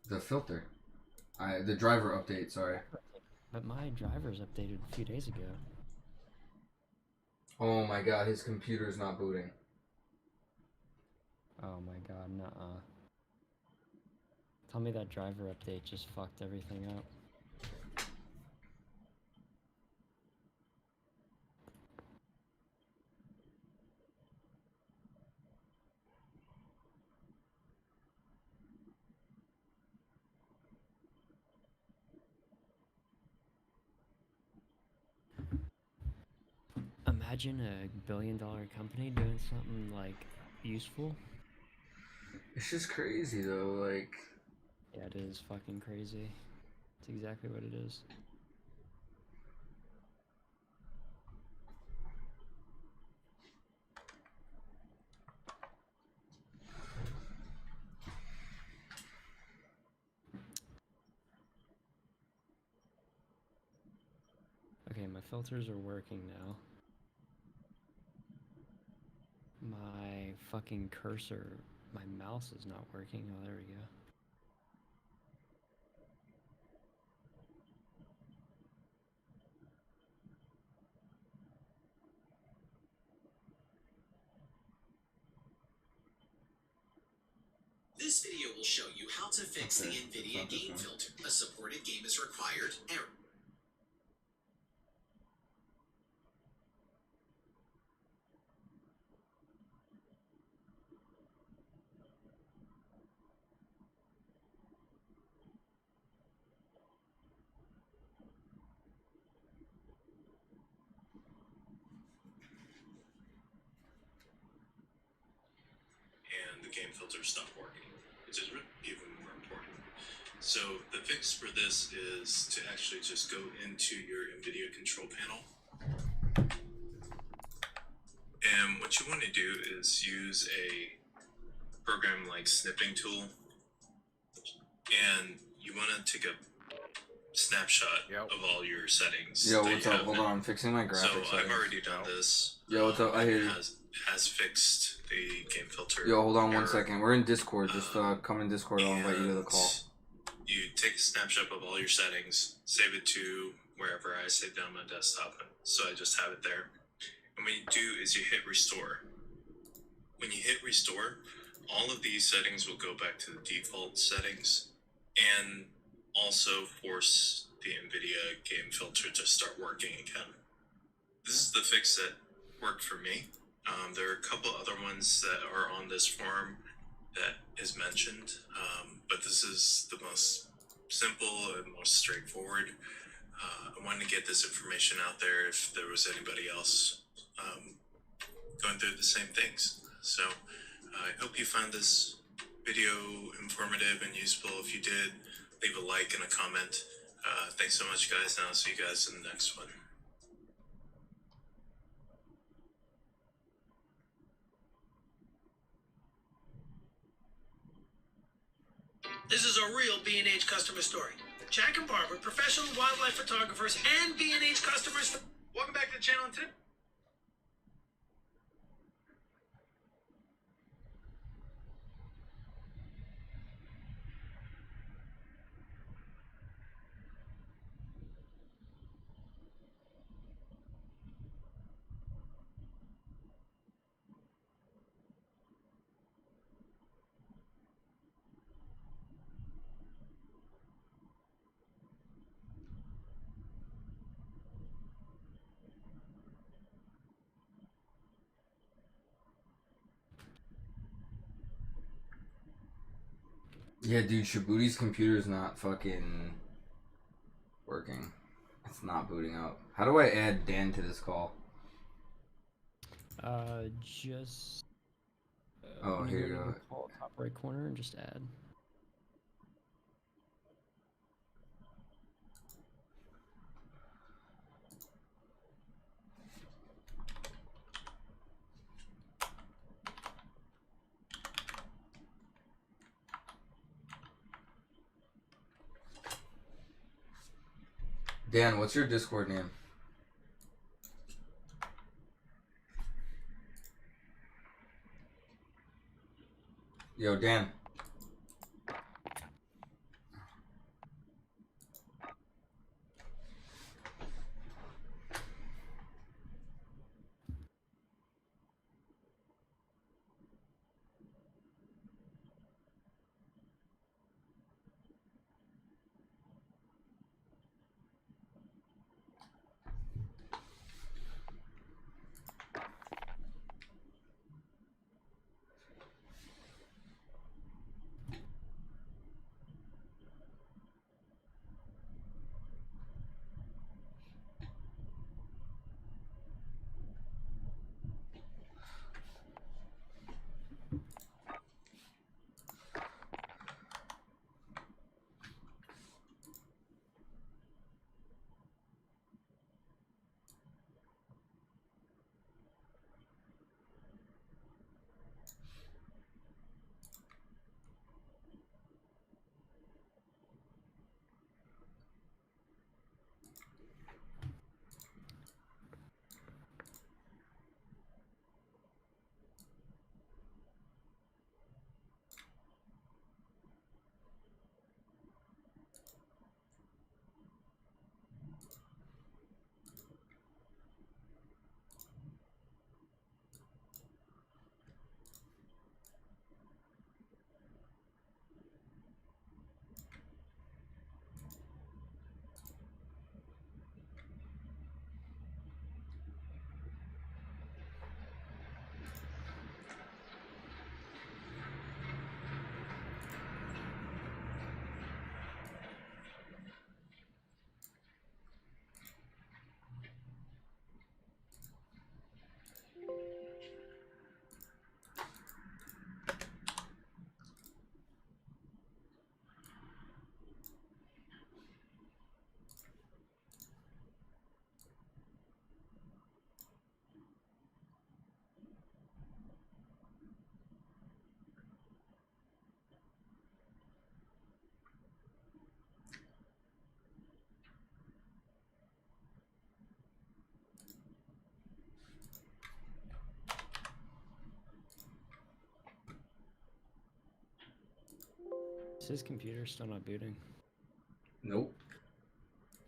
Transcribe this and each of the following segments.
The filter. The driver update, sorry. But my driver's updated a few days ago. Oh my god, his computer's not booting. Oh my god, nuh-uh. Tell me that driver update just fucked everything up. Imagine a billion-dollar company doing something, like, useful. It's just crazy, though, like... Yeah, it is fucking crazy. It's exactly what it is. Okay, my filters are working now. My fucking cursor, my mouse is not working. Oh, there we go. This video will show you how to fix the Nvidia game filter. A supported game is required. Error. And the game filter stopped working, which is even more important. So the fix for this is to actually just go into your Nvidia control panel. And what you want to do is use a program like Snipping Tool. And you want to take a snapshot of all your settings. Yo, what's up? Hold on, I'm fixing my graphics. So I've already done this. Yo, what's up? I hear you. Has fixed the game filter. Yo, hold on 1 second. We're in Discord. Just come in Discord. I'll invite you to the call. You take a snapshot of all your settings, save it to wherever I saved it on my desktop. So I just have it there. And what you do is you hit restore. When you hit restore, all of these settings will go back to the default settings and also force the Nvidia game filter to start working again. This is the fix that worked for me. There are a couple other ones that are on this forum that is mentioned, but this is the most simple and most straightforward. I wanted to get this information out there if there was anybody else going through the same things. So I hope you found this video informative and useful. If you did, leave a like and a comment. Thanks so much, guys, and I'll see you guys in the next one. This is a real B&H customer story. Jack and Barbara, professional wildlife photographers and B&H customers. Welcome back to the channel. And today Yeah, dude, Shabooty's computer's not fucking working. It's not booting up. How do I add Dan to this call? Just... oh, here you go. Call top right corner and just add. Dan, what's your Discord name? Yo, Dan. his computer still not booting? Nope.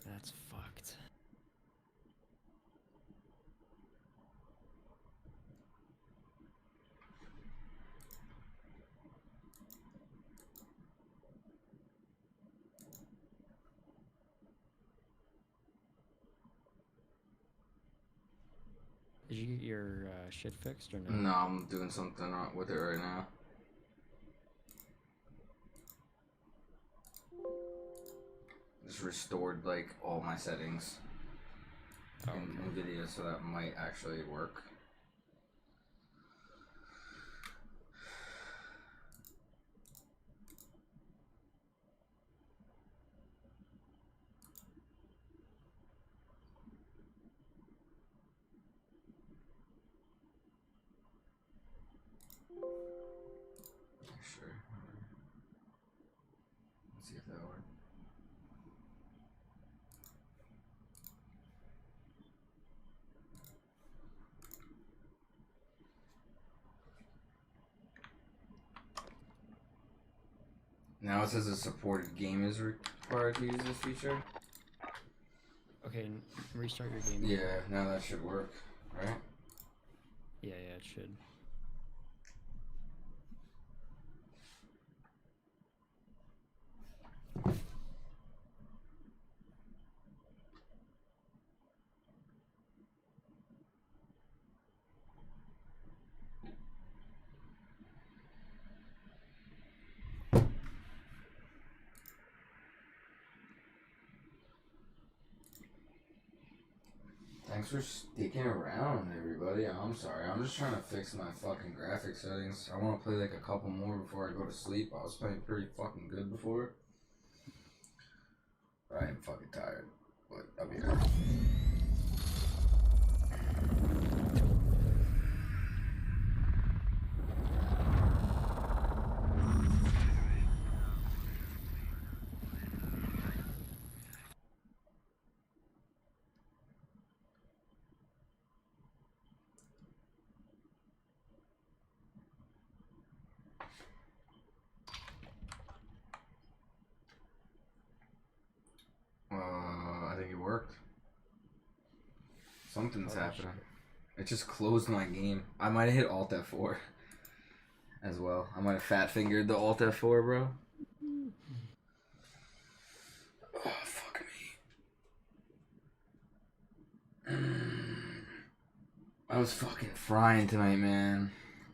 That's fucked. Did you get your shit fixed or no? No, I'm doing something with it right now. Just restored like all my settings in Nvidia, so that might actually work. Sure. Let's see if that works. Now it says a supported game is required to use this feature. Okay, restart your game. Yeah, now that should work, right? Yeah, it should. Thanks for sticking around, everybody. I'm sorry. I'm just trying to fix my fucking graphic settings. I want to play like a couple more before I go to sleep. I was playing pretty fucking good before. I am fucking tired, but I'll be alright. I think it worked. Something's happening. It just closed my game. I might have hit Alt F4 as well. I might have fat fingered the Alt F4, bro. Oh, fuck me. I was fucking frying tonight, man.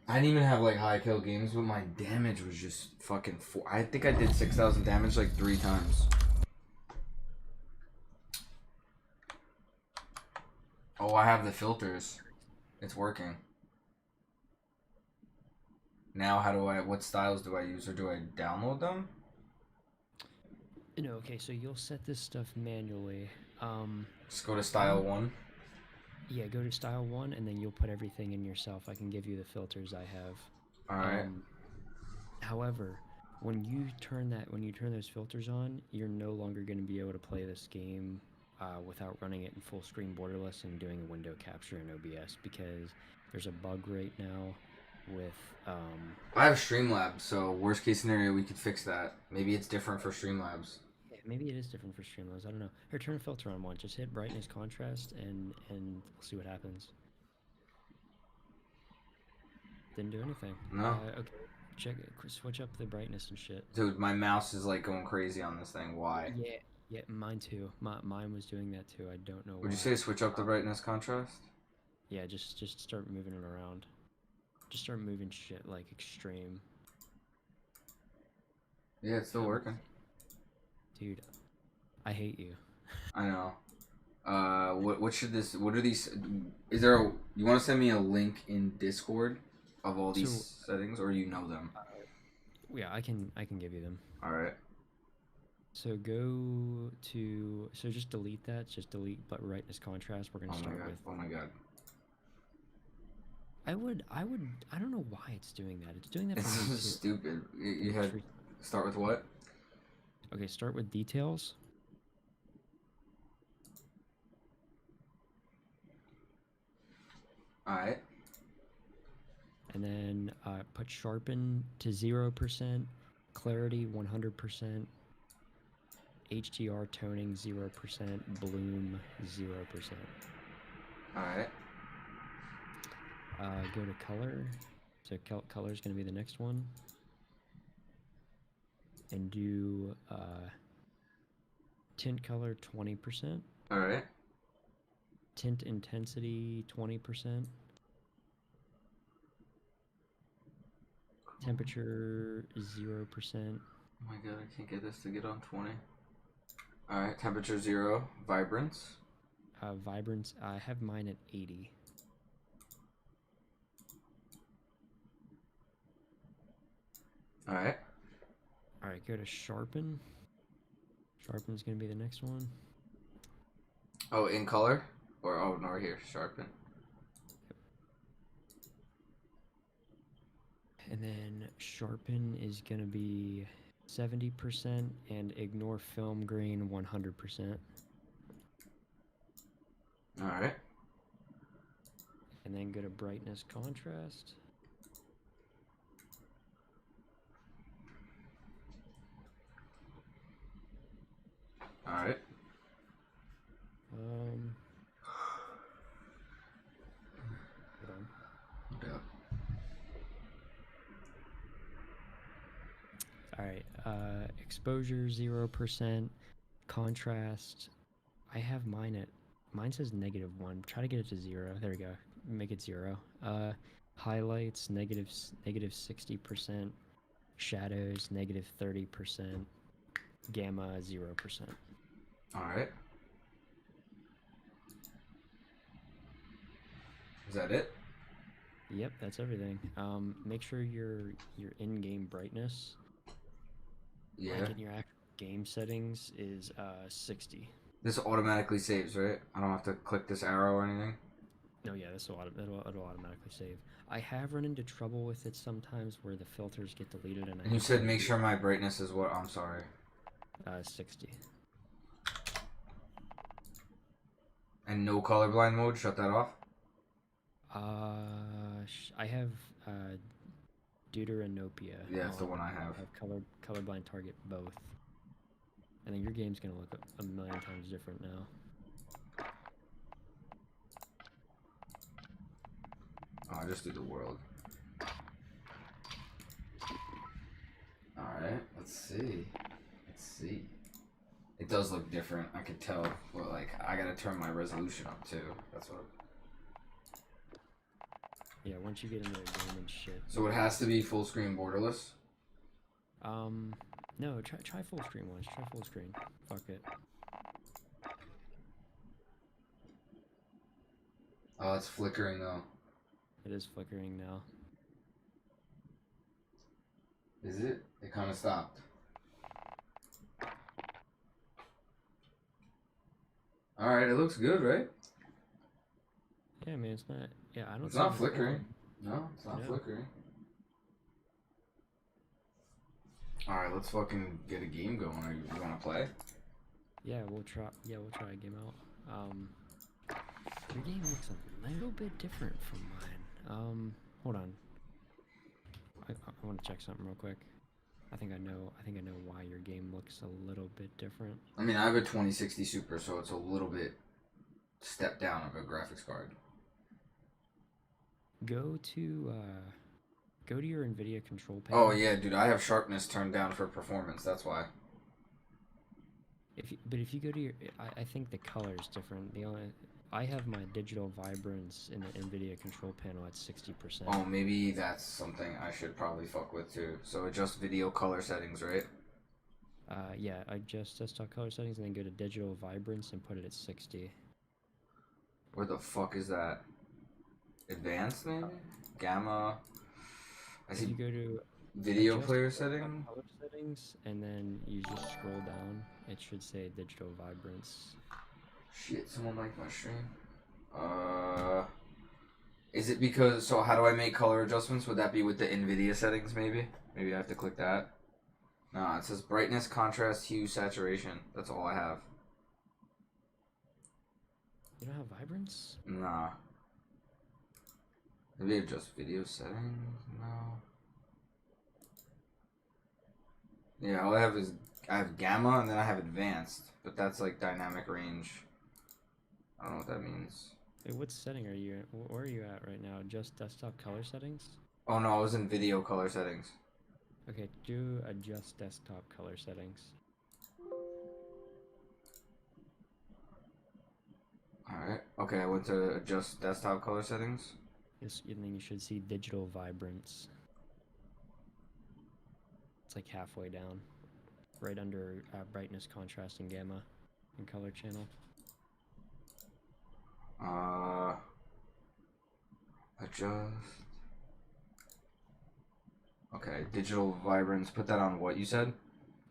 I didn't even have like high kill games, but my damage was just fucking I think I did 6,000 damage like 3 times. Oh, I have the filters. It's working. Now, what styles do I use, or do I download them? No, okay, so you'll set this stuff manually. Just go to style 1. Yeah, go to style 1, and then you'll put everything in yourself. I can give you the filters I have. Alright. However, when you turn those filters on, you're no longer going to be able to play this game without running it in full screen borderless and doing a window capture in OBS, because there's a bug right now with I have Streamlabs, so worst case scenario we could fix that. Maybe it's different for Streamlabs. Yeah, maybe it is different for Streamlabs. I don't know. Here, turn a filter on one. Just hit brightness contrast and we'll see what happens. Didn't do anything. No. Okay. Check it. Switch up the brightness and shit. Dude, my mouse is like going crazy on this thing. Why? Yeah, mine too. Mine was doing that too. I don't know why. Would you say switch up the brightness contrast? Yeah, just start moving it around. Just start moving shit like extreme. Yeah, it's still working. Dude, I hate you. I know. What are these? Is there you want to send me a link in Discord of all these settings, or you know them? Yeah, I can give you them. All right. So just delete that. Just delete brightness contrast. We're gonna start with. Oh my god. I don't know why it's doing that. It's doing that for It's me too. stupid. You had start with what? Okay, start with details. Alright. And then put sharpen to 0%, clarity 100%, HDR toning 0%, bloom 0%. Alright. Go to color. So color is going to be the next one. And do tint color 20%. Alright. Tint intensity 20%. Temperature 0%. Oh my god, I can't get this to get on 20. Alright, temperature 0. Vibrance. Vibrance, I have mine at 80. Alright. Alright, go to Sharpen. Sharpen's going to be the next one. Oh, in color? Or, oh, no, right here. Sharpen. And then Sharpen is going to be 70% and ignore film grain 100%. Alright. And then go to brightness contrast. Alright. Hold on. Yeah. Alright, exposure 0%, contrast. I have mine says -1. Try to get it to 0. There we go. Make it 0. Highlights negative 60%, shadows -30%, gamma 0%. Alright. Is that it? Yep, that's everything. Make sure your in-game brightness, Yeah. like in your actual game settings, is 60. This automatically saves, right? I don't have to click this arrow or anything? No, yeah, it'll automatically save. I have run into trouble with it sometimes where the filters get deleted, and And you said make sure my brightness is what? I'm sorry. 60. And no colorblind mode? Shut that off? I have Deuteranopia. Yeah, that's the one I have. I have colorblind target both. And then your game's gonna look a million times different now. Oh, I just do the world. Alright, let's see. Let's see. It does look different, I could tell. But, like, I gotta turn my resolution up, too. That's what... Yeah, once you get into the game and shit. So it has to be full screen borderless? No, try full screen once. Try full screen. Fuck it. Oh, it's flickering, though. It is flickering now. Is it? It kind of stopped. Alright, it looks good, right? Yeah, man, it's not... Yeah, I don't It's see not it flickering. No, it's not flickering. Alright, let's fucking get a game going. You wanna play? Yeah, we'll try a game out. Your game looks a little bit different from mine. Hold on. I want to check something real quick. I think I know why your game looks a little bit different. I mean, I have a 2060 Super, so it's a little bit step down of a graphics card. Go to your Nvidia control panel. Oh yeah, dude, I have sharpness turned down for performance. That's why. If you go to your, I think the color is different. I have my digital vibrance in the Nvidia control panel at 60%. Oh, maybe that's something I should probably fuck with too. So adjust video color settings, right? Yeah, adjust desktop color settings and then go to digital vibrance and put it at 60. Where the fuck is that? Advanced maybe? Gamma. I see. You go to Video adjust player desktop setting. color settings, and then you just scroll down. It should say digital vibrance. Shit, someone liked my stream. Is it because, so how do I make color adjustments? Would that be with the Nvidia settings maybe? Maybe I have to click that. No, it says brightness, contrast, hue, saturation. That's all I have. You don't have vibrance? Nah. Maybe adjust video settings? No. Yeah, all I have gamma and then I have advanced, but that's like dynamic range. I don't know what that means. Hey, what setting are you in? Where are you at right now? Just desktop color settings? Oh no, I was in video color settings. Okay, do adjust desktop color settings. Alright. Okay, I went to adjust desktop color settings. Yes, and then you should see digital vibrance. It's like halfway down, right under brightness, contrast, and gamma, and color channel. Adjust. Okay, digital vibrance. Put that on what you said?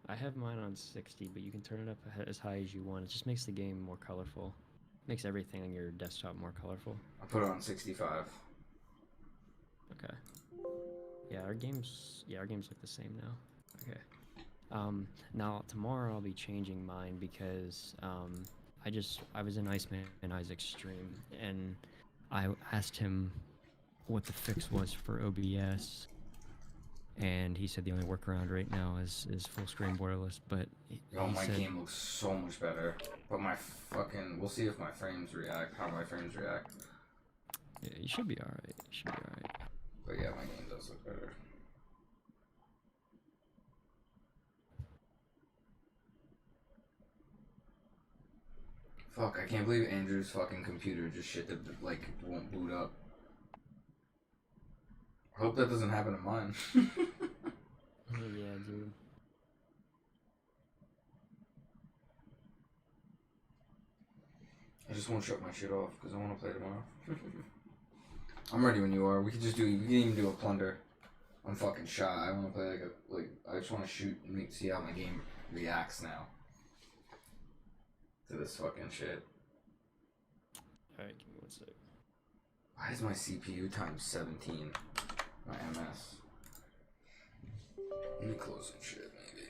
I have mine on 60, but you can turn it up as high as you want. It just makes the game more colorful. Makes everything on your desktop more colorful. I put it on 65. Okay. Yeah, our games look the same now. Okay. Now tomorrow I'll be changing mine because I was in Iceman and Isaac's stream and I asked him what the fix was for OBS, and he said the only workaround right now is full screen borderless. But Oh, my said, game looks so much better. But my fucking... We'll see if my frames react, how my frames react. yeah, you should be alright. You should be alright. But yeah, my game does look better. Fuck, I can't believe Andrew's fucking computer just shit that, like, won't boot up. I hope that doesn't happen to mine. Yeah, dude. I just won't shut my shit off because I want to play tomorrow. I'm ready when you are. We can even do a plunder. I'm fucking shot. I want to play I just want to shoot and see how my game reacts now. To this fucking shit. Alright, give me one sec. Why is my CPU times 17? My MS. Let me close some shit, maybe.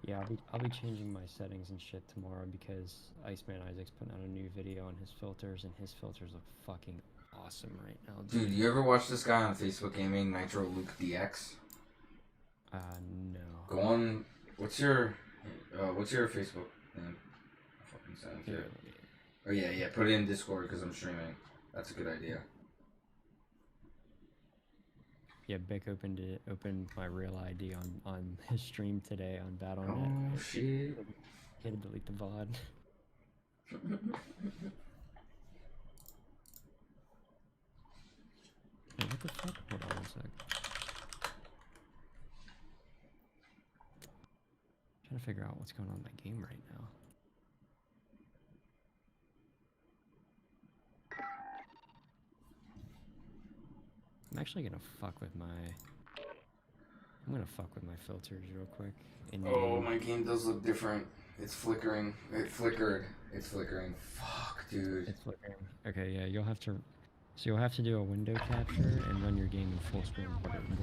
Yeah, I'll be changing my settings and shit tomorrow because Iceman Isaac's putting out a new video on his filters, and his filters look fucking awesome right now, dude. Dude, you ever watch this guy on Facebook Gaming, Nitro Luke DX? No. Go on. What's your Facebook name? I'll fucking send it to you. Oh yeah, put it in Discord because I'm streaming. That's a good idea. Yeah, Bick opened my real ID on his stream today on Battle.net. Oh shit. He had to delete the VOD. Hey, what the fuck? Hold on one sec. Trying to figure out what's going on in my game right now. I'm actually gonna fuck with my filters real quick. Oh, my game does look different. It's flickering. It flickered. It's flickering. Fuck, dude. It's flickering. Okay, yeah, you'll have to do a window capture and run your game in full screen borderless.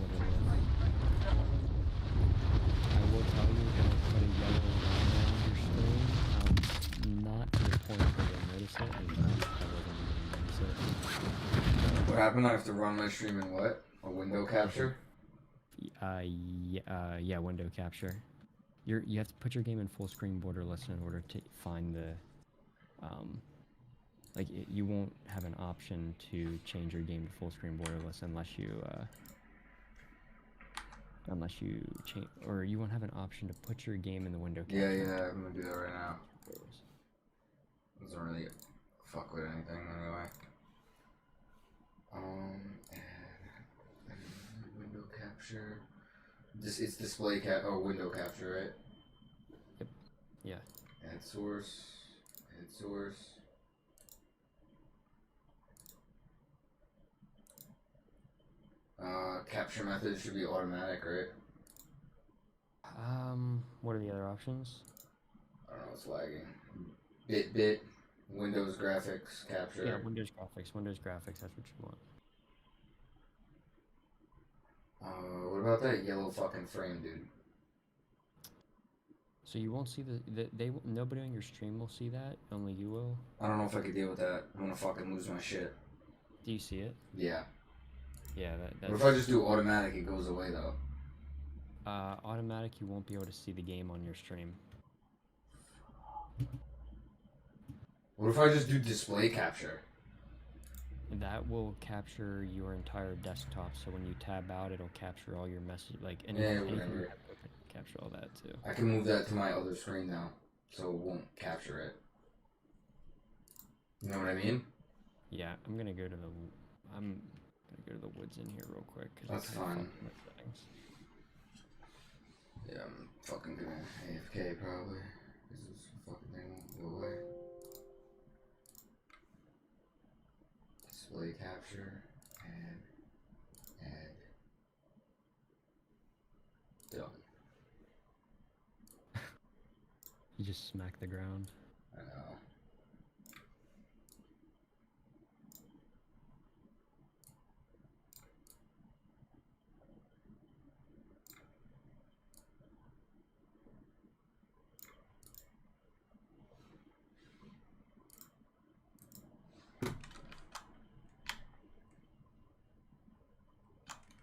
I will tell you it'll put a yellow line around your screen. Not to the point where you'll notice it, and not to where you'll notice it. What happened? I have to run my stream in what? A window capture? Yeah, window capture. You have to put your game in full screen borderless in order to find the, you won't have an option to change your game to full screen borderless unless you change, or you won't have an option to put your game in the window capture. Yeah, I'm gonna do that right now. Doesn't really fuck with anything anyway. Window capture. It's display window capture, right? Yep. Yeah. Add source. Capture method should be automatic, right? What are the other options? I don't know, it's lagging. Bit, Windows graphics capture. Yeah, Windows graphics, that's what you want. What about that yellow fucking frame, dude? So you won't see nobody on your stream will see that, only you will? I don't know if I could deal with that. I'm gonna fucking lose my shit. Do you see it? Yeah. Yeah, What if I just do automatic? It goes away though. Automatic, you won't be able to see the game on your stream. What if I just do display capture? That will capture your entire desktop, so when you tab out, it'll capture all your message, like Yeah, anything whatever. you have open, capture all that too. I can move that to my other screen now, so it won't capture it. You know what I mean? Yeah, I'm gonna go to the woods in here real quick. That's fine. My settings. Yeah, I'm fucking gonna AFK probably. This fucking thing won't go away. Display capture, add. Done. You just smack the ground. I know.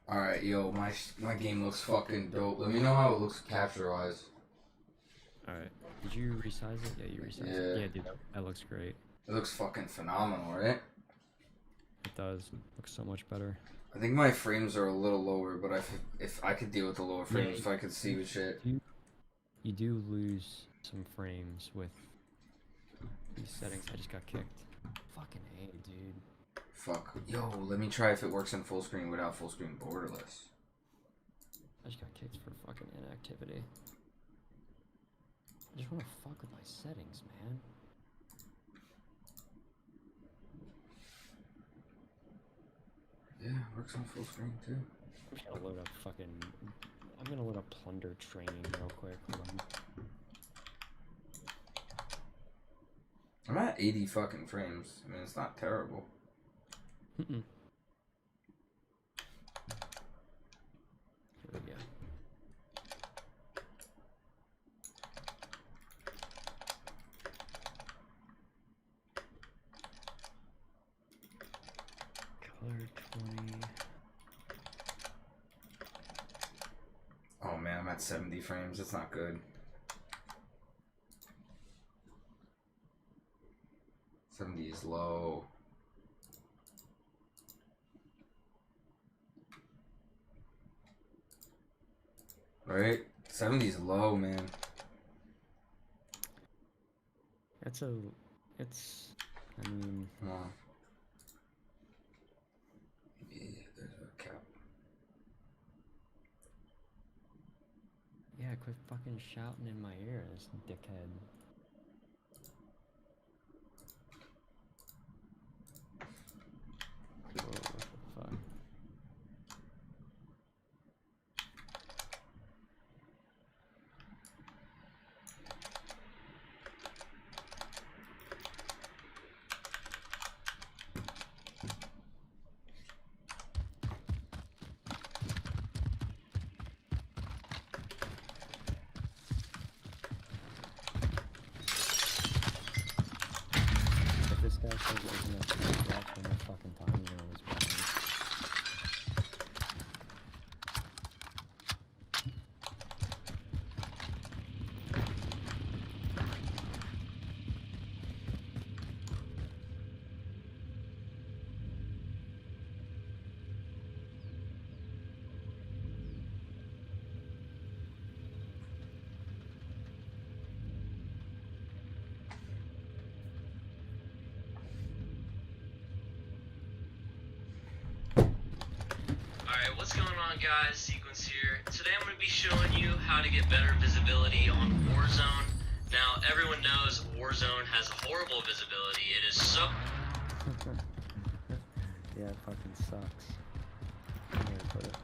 Alright, yo, my game looks fucking dope. Let me know how it looks capture-wise. Alright. Did you resize it? Yeah, you resized it. Yeah, dude, that looks great. It looks fucking phenomenal, right? It does. Looks so much better. I think my frames are a little lower, but if I could deal with the lower frames, if I could see with shit. You do lose some frames with these settings. I just got kicked. Fucking A, dude. Fuck. Yo, let me try if it works in full screen without full screen borderless. I just got kicked for fucking inactivity. I just want to fuck with my settings, man. Yeah, it works on full screen too. I'm just gonna load up fucking... I'm gonna load up Plunder Training real quick. Hold on. I'm at 80 fucking frames. I mean, it's not terrible. Mm-mm. Here we go. Color 20. Oh man, I'm at 70 frames. That's not good. 70 is low. Right? 70 is low, man. It's, I mean... Come on. Yeah, there's a cap. Yeah, quit fucking shouting in my ear, this dickhead. Whoa, what the fuck? If this guy says open up the watch one more fucking time, you're gonna lose points. Alright, what's going on guys? Sequence here. Today I'm going to be showing you how to get better visibility on Warzone. Now, everyone knows Warzone has horrible visibility. It is so... Yeah, it fucking sucks. I'm gonna put it.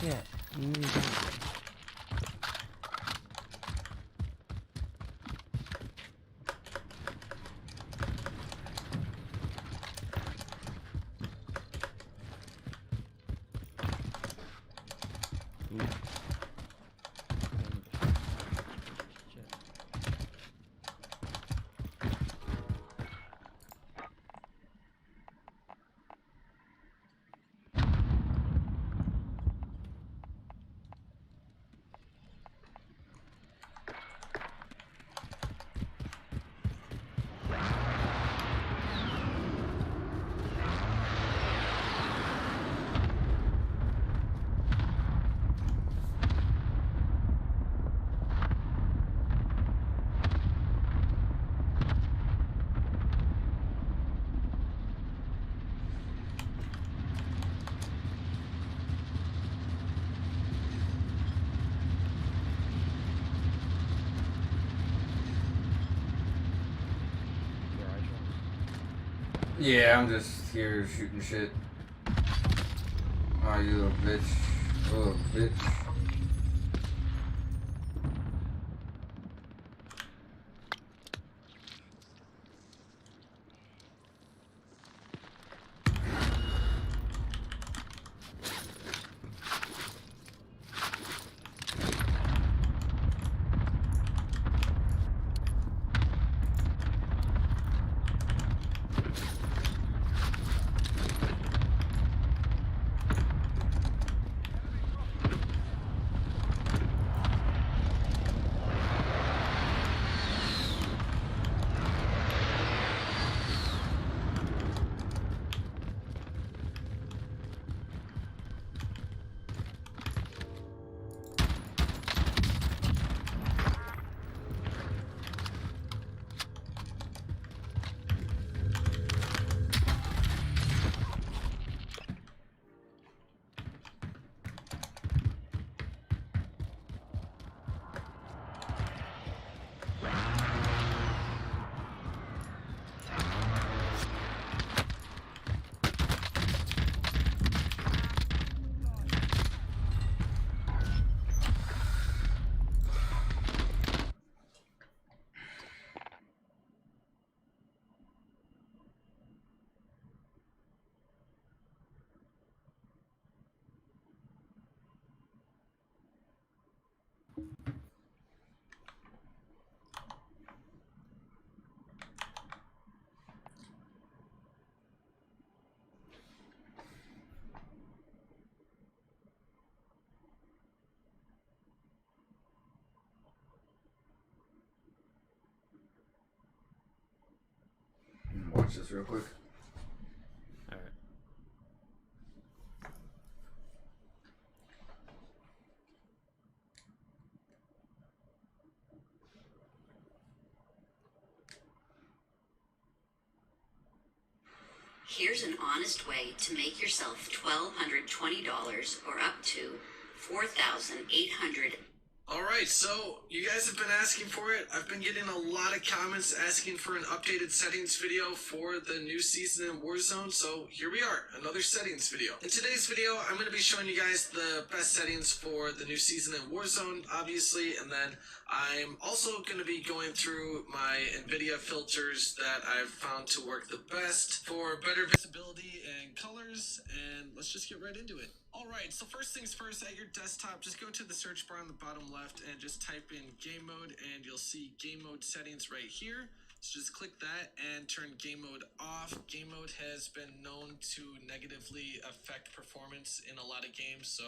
Shit. You need to- Ooh. Shit. Garage house. Yeah, I'm just here shooting shit. Oh, you little bitch. Little bitch. Watch this real quick. Alright. Here's an honest way to make yourself $1,220 or up to $4,800. Alright, so you guys have been asking for it. I've been getting a lot of comments asking for an updated settings video for the new season in Warzone, so here we are, another settings video. In today's video, I'm going to be showing you guys the best settings for the new season in Warzone, obviously, and then I'm also going to be going through my Nvidia filters that I've found to work the best for better visibility and colors, and let's just get right into it. Alright, so first things first, at your desktop, just go to the search bar on the bottom left and just type in game mode, and you'll see game mode settings right here. So just click that and turn game mode off. Game mode has been known to negatively affect performance in a lot of games, so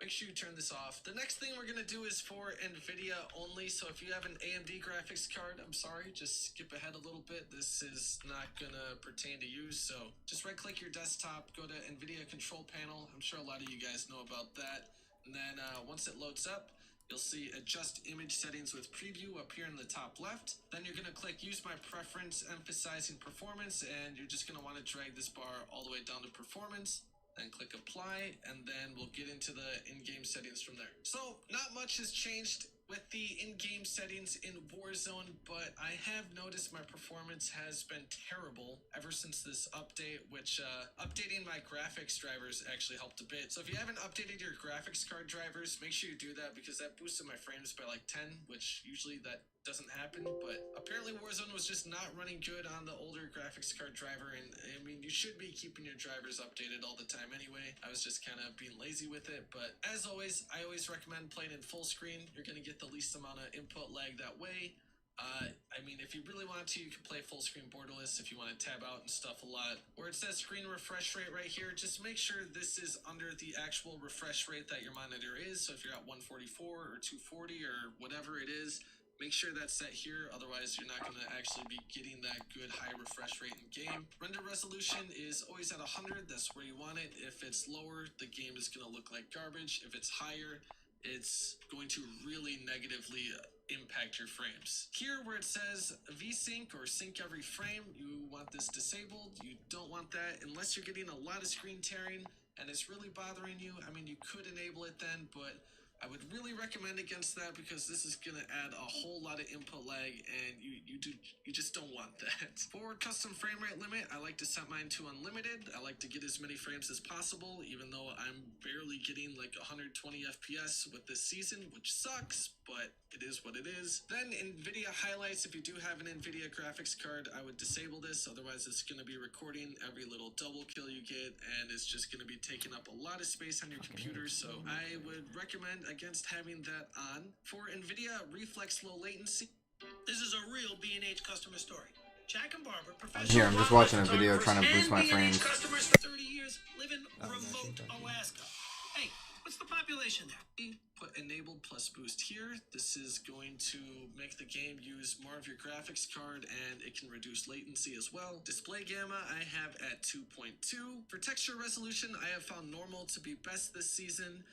make sure you turn this off. The next thing we're going to do is for Nvidia only, so if you have an AMD graphics card, I'm sorry, just skip ahead a little bit. This is not going to pertain to you, so just right click your desktop, go to Nvidia control panel. I'm sure a lot of you guys know about that. And then once it loads up, you'll see adjust image settings with preview up here in the top left. Then you're going to click use my preference emphasizing performance, and you're just going to want to drag this bar all the way down to performance. Then click apply, and then we'll get into the in-game settings from there. So not much has changed with the in-game settings in Warzone, but I have noticed my performance has been terrible ever since this update, which updating my graphics drivers actually helped a bit. So if you haven't updated your graphics card drivers, make sure you do that, because that boosted my frames by like 10, which usually that doesn't happen. But apparently Warzone was just not running good on the older graphics card driver, and I mean, you should be keeping your drivers updated all the time anyway. I was just kind of being lazy with it, but as always, I always recommend playing in full screen. You're going to get the least amount of input lag that way. I mean, if you really want to, you can play full screen borderless if you want to tab out and stuff a lot. Where it says screen refresh rate right here, just make sure this is under the actual refresh rate that your monitor is. So if you're at 144 or 240 or whatever it is, make sure that's set here, otherwise you're not going to actually be getting that good high refresh rate in game. Render resolution is always at 100, that's where you want it. If it's lower, the game is going to look like garbage. If it's higher, it's going to really negatively impact your frames. Here where it says VSync or sync every frame, you want this disabled. You don't want that unless you're getting a lot of screen tearing and it's really bothering you. I mean, you could enable it then, but I would really recommend against that, because this is gonna add a whole lot of input lag, and you just don't want that. For custom frame rate limit, I like to set mine to unlimited. I like to get as many frames as possible, even though I'm barely getting like 120 FPS with this season, which sucks, but it is what it is. Then Nvidia highlights, if you do have an Nvidia graphics card, I would disable this, otherwise it's gonna be recording every little double kill you get, and it's just gonna be taking up a lot of space on your computer, so I would recommend against having that on. For Nvidia reflex low latency, this is a real B&H customer story. Jack and Barbara, Here, I'm just watching a professional video trying to boost my and frames. B&H customers, 30 years, live in remote Alaska. Hey, what's the population there? put enabled plus boost here. This is going to make the game use more of your graphics card, and it can reduce latency as well. Display gamma I have at 2.2. For texture resolution, I have found normal to be best this season,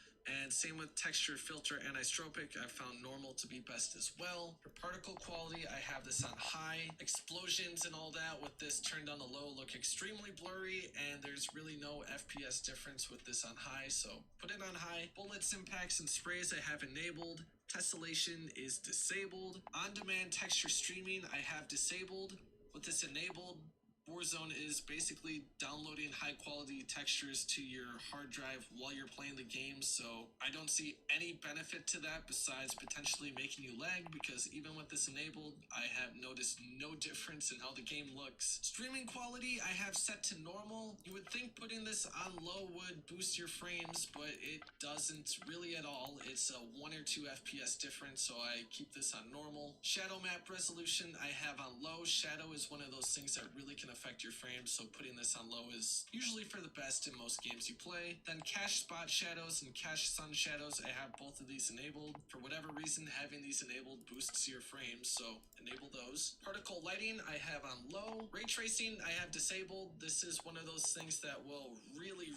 and same with texture filter anisotropic, I've found normal to be best as well. For particle quality, I have this on high. Explosions and all that with this turned on the low look extremely blurry, and there's really no FPS difference with this on high, so put it on high. Bullets, impacts, and sprays I have enabled. Tessellation is disabled. On-demand texture streaming I have disabled. With this enabled, Warzone is basically downloading high quality textures to your hard drive while you're playing the game, so I don't see any benefit to that besides potentially making you lag, because even with this enabled, I have noticed no difference in how the game looks. Streaming quality I have set to normal. You would think putting this on low would boost your frames, but it doesn't really at all. It's a 1 or 2 FPS difference, so I keep this on normal. Shadow map resolution I have on low. Shadow is one of those things that really can affect your frames, so putting this on low is usually for the best in most games you play. Then cache spot shadows and cache sun shadows, I have both of these enabled. For whatever reason, having these enabled boosts your frames, so enable those. Particle lighting I have on low. Ray tracing I have disabled. This is one of those things that will really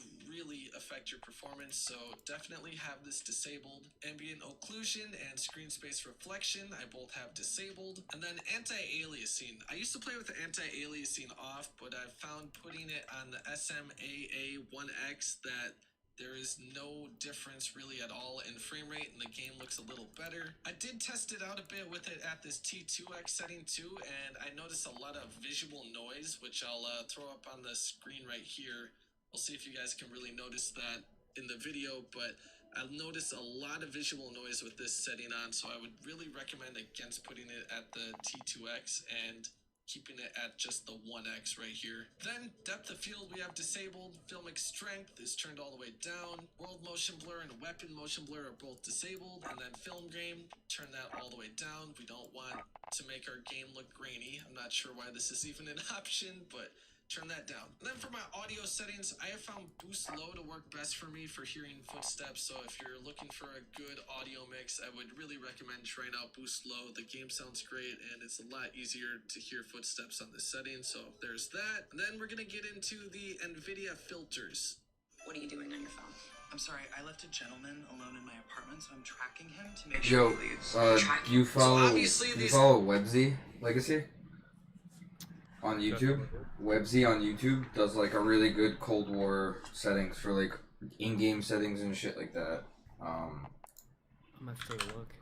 affect your performance, so definitely have this disabled. Ambient occlusion and screen space reflection I both have disabled. And then anti-aliasing. I used to play with the anti-aliasing off, but I've found putting it on the SMAA1X that there is no difference really at all in frame rate, and the game looks a little better. I did test it out a bit with it at this T2X setting too, and I noticed a lot of visual noise, which I'll throw up on the screen right here. We'll see if you guys can really notice that in the video, but I've noticed a lot of visual noise with this setting on, so I would really recommend against putting it at the T2X and keeping it at just the 1X right here. Then depth of field we have disabled. Filmic strength is turned all the way down. World motion blur and weapon motion blur are both disabled. And then film grain, turn that all the way down. We don't want to make our game look grainy. I'm not sure why this is even an option, but turn that down. And then for my audio settings, I have found boost low to work best for me for hearing footsteps. So if you're looking for a good audio mix, I would really recommend trying out boost low. The game sounds great, and it's a lot easier to hear footsteps on this setting. So there's that. And then we're gonna get into the Nvidia filters. What are you doing on your phone? I'm sorry, I left a gentleman alone in my apartment, so I'm tracking him to make sure he leaves. You follow obviously you these- follow Webzy Legacy on YouTube? Webzy on YouTube does like a really good Cold War settings for like in-game settings and shit like that. I'm gonna have to take a look.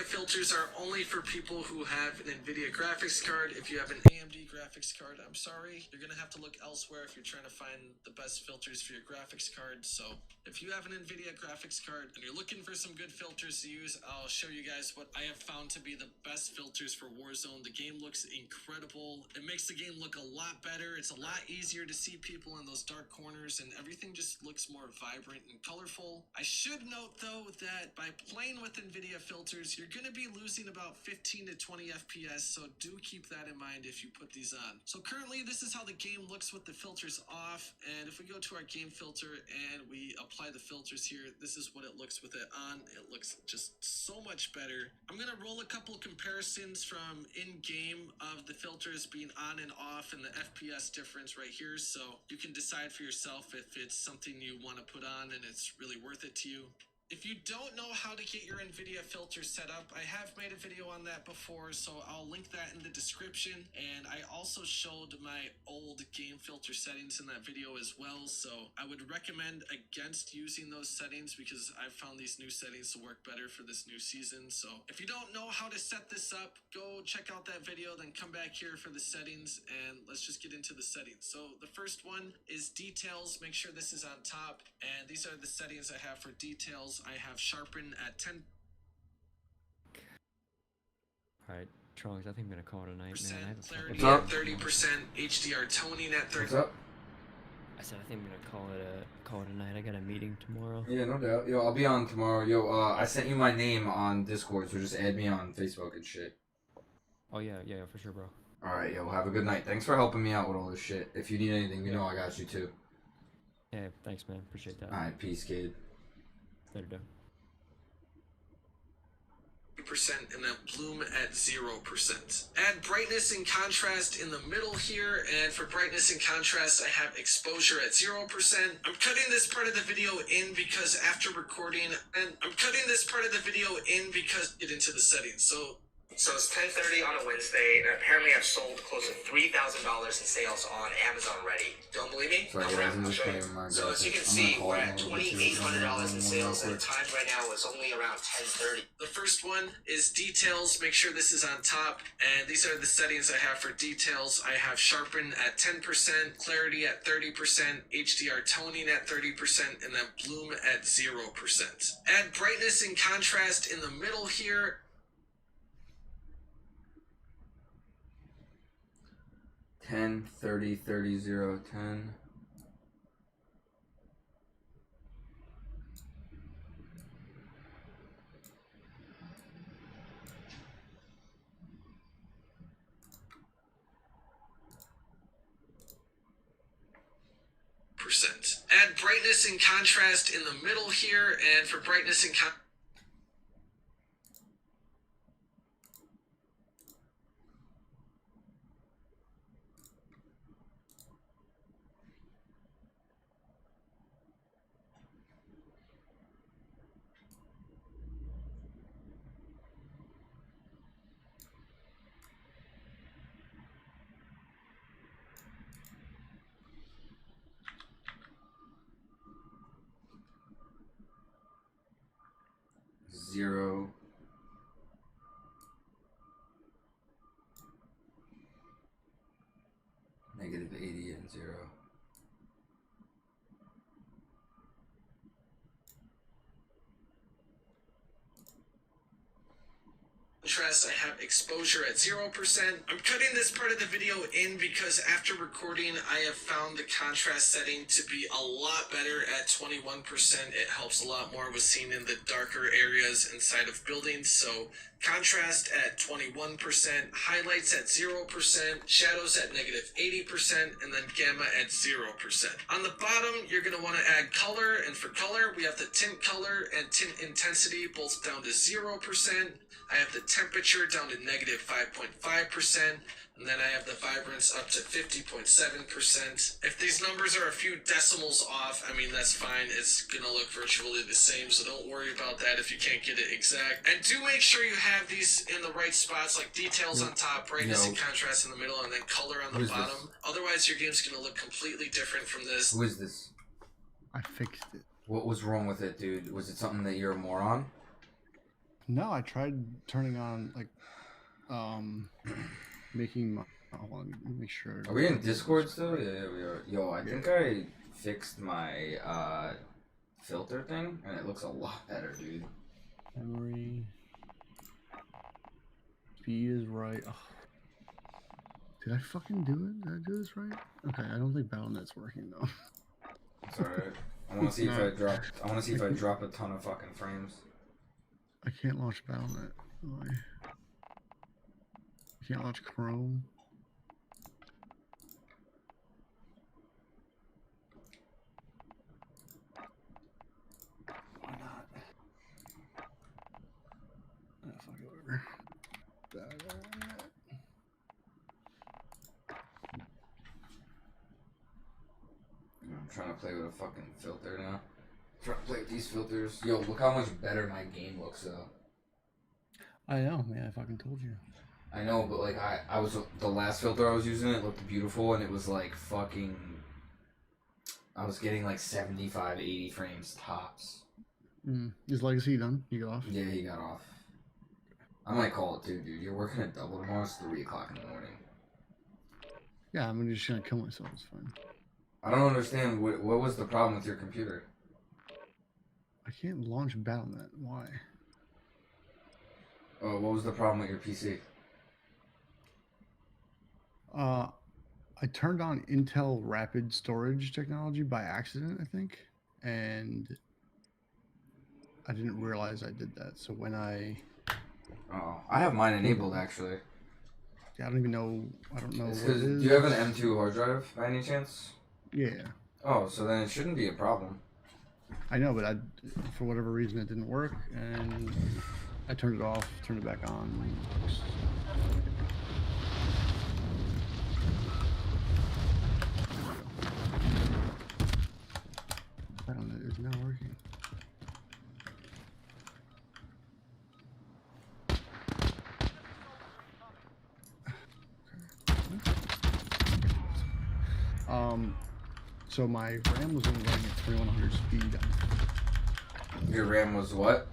filters are only for people who have an Nvidia graphics card. If you have an AMD graphics card, I'm sorry, you're gonna have to look elsewhere if you're trying to find the best filters for your graphics card. So if you have an Nvidia graphics card and you're looking for some good filters to use, I'll show you guys what I have found to be the best filters for Warzone. The game looks incredible. It makes the game look a lot better. It's a lot easier to see people in those dark corners, and everything just looks more vibrant and colorful. I should note though that by playing with Nvidia filters, you're going to be losing about 15 to 20 FPS, so do keep that in mind if you put these on. So currently this is how the game looks with the filters off, and if we go to our game filter and we apply the filters here, this is what it looks with it on. It looks just so much better. I'm going to roll a couple comparisons from in-game of the filters being on and off and the FPS difference right here, so you can decide for yourself if it's something you want to put on and it's really worth it to you. If you don't know how to get your Nvidia filter set up, I have made a video on that before, so I'll link that in the description. And I also showed my old game filter settings in that video as well, so I would recommend against using those settings because I've found these new settings to work better for this new season. So if you don't know how to set this up, go check out that video, then come back here for the settings, and let's just get into the settings. So the first one is details. Make sure this is on top, and these are the settings I have for details. I have Sharpen at 10%. Alright, Trunks, I think I'm gonna call it a night, man. I have a Clarity fucking- at 30%, HDR toning at 30%. What's up? I said I think I'm gonna call it a night. I got a meeting tomorrow. Yeah, no doubt. Yo, I'll be on tomorrow. Yo, I sent you my name on Discord, so just add me on Facebook and shit. Oh yeah, for sure, bro. Alright, yo, have a good night. Thanks for helping me out with all this shit. If you need anything, you know I got you too. Yeah, thanks, man. Appreciate that. Alright, peace, kid. Later, dude. And then bloom at 0%. Add brightness and contrast in the middle here, and for brightness and contrast I have exposure at 0%. I'm cutting this part of the video in because after recording, get into the settings. So it's 10:30 on a Wednesday, and apparently I've sold close to $3,000 in sales on Amazon already. Don't believe me? Sorry, Come guys, around, I'm I'll just show you. playing my So as you can graphics. see, I'm we're gonna at call it $2,800 in sales, and real the time right now is only around 10:30. The first one is details. Make sure this is on top, and these are the settings I have for details. I have Sharpen at 10%, clarity at 30%, HDR toning at 30%, and then bloom at 0%. Add brightness and contrast in the middle here. 10, 30, 30, 0, 10. Add brightness and contrast in the middle here, and for brightness and Zero. Negative 80 and 0. contrast, I have exposure at 0%. I'm cutting this part of the video in because after recording, I have found the contrast setting to be a lot better at 21%. It helps a lot more with seeing in the darker areas inside of buildings. So contrast at 21%, highlights at 0%, shadows at negative 80%, and then gamma at 0%. On the bottom, you're going to want to add color, and for color, we have the tint color and tint intensity both down to 0%. I have the temperature down to negative 5.5%, and then I have the vibrance up to 50.7%. If these numbers are a few decimals off, I mean, that's fine. It's going to look virtually the same, so don't worry about that if you can't get it exact. And do make sure you have these in the right spots, like details on top, brightness and contrast in the middle, and then color on the bottom. Otherwise, your game's going to look completely different from this. Who is this? I fixed it. What was wrong with it, dude? Was it something that you're a moron? No, I tried turning on like making my. Hold on, let me make sure. Are we in Discord still? Yeah, we are. Yo, I think I fixed my filter thing, and it looks a lot better, dude. Memory. Speed is right. Oh. Did I fucking do it? Did I do this right? Okay, I don't think BattleNet's working though. It's alright. I want to see if I drop. I want to see if I drop a ton of fucking frames. I can't launch BattleNet. Why? I can't launch Chrome. Why not? Oh, fuck it, whatever. BattleNet. I'm trying to play with a fucking filter now. I'm trying to play with these filters. Yo, look how much better my game looks though. I know, man. I fucking told you. I know, but like I was the last filter I was using, it looked beautiful, and it was like fucking. I was getting like 75, 80 frames tops. Is Legacy done? You got off? Yeah, he got off. I might call it too, dude. You're working at double tomorrow. It's 3 o'clock in the morning. Yeah, I'm just gonna kill myself. It's fine. I don't understand. What was the problem with your computer? I can't launch BattleNet. Why? Oh, what was the problem with your PC? I turned on Intel Rapid Storage technology by accident, I think, and I didn't realize I did that. So when I have mine enabled actually. Yeah, I don't even know. I don't know. What it is. Do you have an M2 hard drive by any chance? Yeah. Oh, so then it shouldn't be a problem. I know, but for whatever reason it didn't work, and I turned it off, turned it back on. I don't know, it's not working. So my RAM was only running at 2100 speed. Your RAM was what?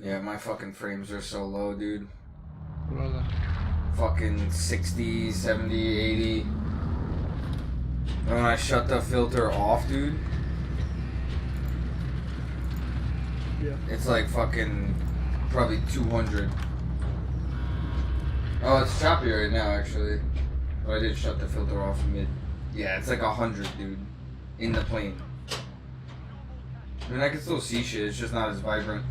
Yeah, my fucking frames are so low, dude. What are they? Fucking 60, 70, 80. And when I shut the filter off, dude, yeah, it's like fucking probably 200. Oh, it's choppy right now, actually. But I did shut the filter off mid. Yeah, it's like 100, dude, in the plane. I mean, I can still see shit. It's just not as vibrant.